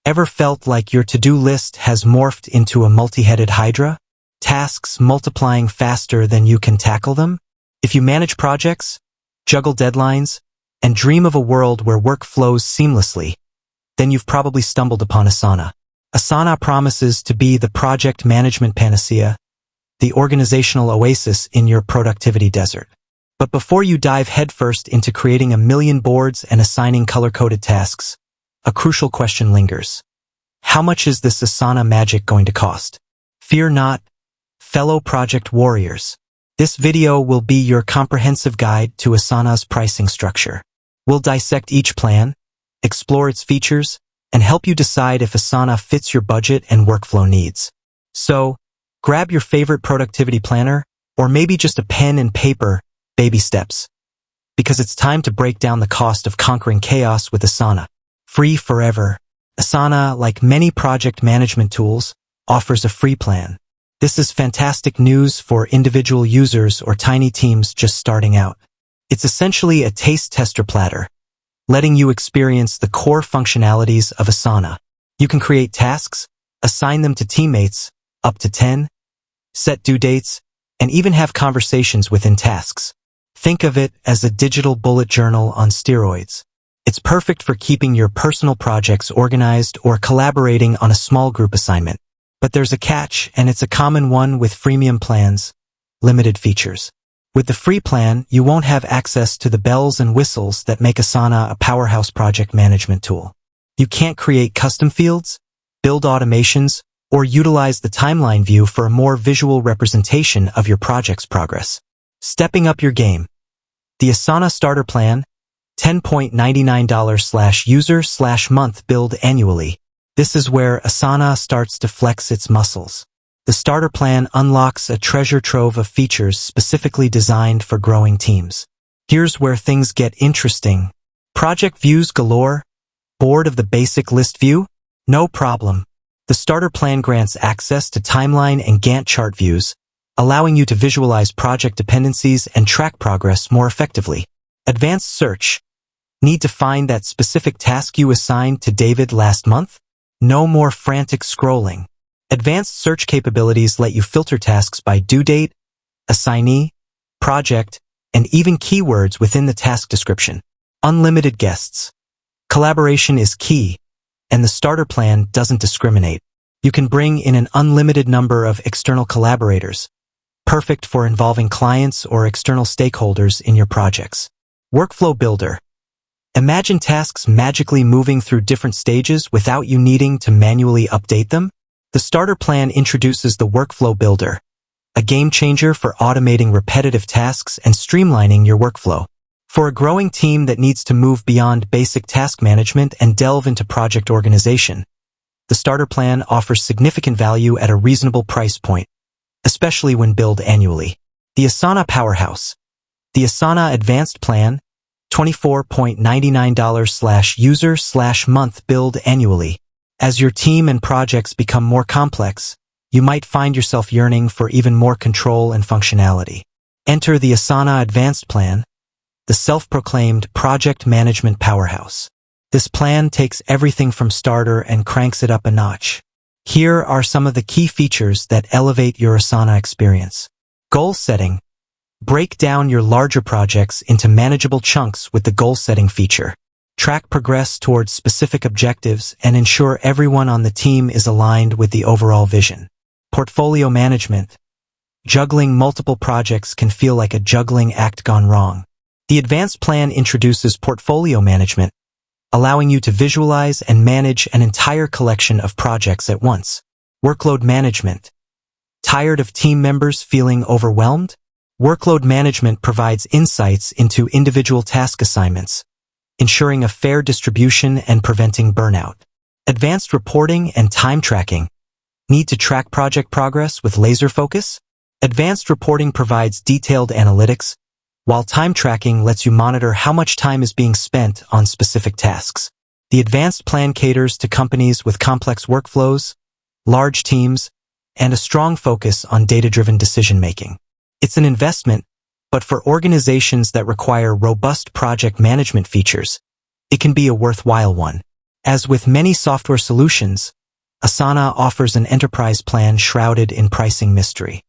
Ever felt like your to-do list has morphed into a multi-headed hydra? Tasks multiplying faster than you can tackle them? If you manage projects, juggle deadlines, and dream of a world where work flows seamlessly, then you've probably stumbled upon Asana. Asana promises to be the project management panacea, the organizational oasis in your productivity desert. But before you dive headfirst into creating a million boards and assigning color-coded tasks, a crucial question lingers. How much is this Asana magic going to cost? Fear not, fellow project warriors. This video will be your comprehensive guide to Asana's pricing structure. We'll dissect each plan, explore its features, and help you decide if Asana fits your budget and workflow needs. So, grab your favorite productivity planner, or maybe just a pen and paper, baby steps. Because it's time to break down the cost of conquering chaos with Asana. Free forever. Asana, like many project management tools, offers a free plan. This is fantastic news for individual users or tiny teams just starting out. It's essentially a taste tester platter, letting you experience the core functionalities of Asana. You can create tasks, assign them to teammates, up to 10, set due dates, and even have conversations within tasks. Think of it as a digital bullet journal on steroids. It's perfect for keeping your personal projects organized or collaborating on a small group assignment. But there's a catch, and it's a common one with freemium plans: limited features. With the free plan, you won't have access to the bells and whistles that make Asana a powerhouse project management tool. You can't create custom fields, build automations, or utilize the timeline view for a more visual representation of your project's progress. Stepping up your game. The Asana Starter Plan, $10.99/user/month billed annually. This is where Asana starts to flex its muscles. The starter plan unlocks a treasure trove of features specifically designed for growing teams. Here's where things get interesting. Project views galore? Bored of the basic list view? No problem. The starter plan grants access to timeline and Gantt chart views, allowing you to visualize project dependencies and track progress more effectively. Advanced search. Need to find that specific task you assigned to David last month? No more frantic scrolling. Advanced search capabilities let you filter tasks by due date, assignee, project, and even keywords within the task description. Unlimited guests. Collaboration is key, and the starter plan doesn't discriminate. You can bring in an unlimited number of external collaborators, perfect for involving clients or external stakeholders in your projects. Workflow Builder. Imagine tasks magically moving through different stages without you needing to manually update them. The starter plan introduces the Workflow Builder, a game changer for automating repetitive tasks and streamlining your workflow. For a growing team that needs to move beyond basic task management and delve into project organization, the starter plan offers significant value at a reasonable price point, especially when billed annually. The Asana Powerhouse. The Asana Advanced Plan, $24.99/user/month billed annually. As your team and projects become more complex, you might find yourself yearning for even more control and functionality. Enter the Asana Advanced Plan, the self-proclaimed project management powerhouse. This plan takes everything from starter and cranks it up a notch. Here are some of the key features that elevate your Asana experience. Goal setting. Break down your larger projects into manageable chunks with the goal setting feature. Track progress towards specific objectives and ensure everyone on the team is aligned with the overall vision. Portfolio management. Juggling multiple projects can feel like a juggling act gone wrong. The advanced plan introduces portfolio management, allowing you to visualize and manage an entire collection of projects at once. Workload management. Tired of team members feeling overwhelmed? Workload management provides insights into individual task assignments, ensuring a fair distribution and preventing burnout. Advanced reporting and time tracking. Need to track project progress with laser focus? Advanced reporting provides detailed analytics, while time tracking lets you monitor how much time is being spent on specific tasks. The advanced plan caters to companies with complex workflows, large teams, and a strong focus on data-driven decision-making. It's an investment, but for organizations that require robust project management features, it can be a worthwhile one. As with many software solutions, Asana offers an enterprise plan shrouded in pricing mystery.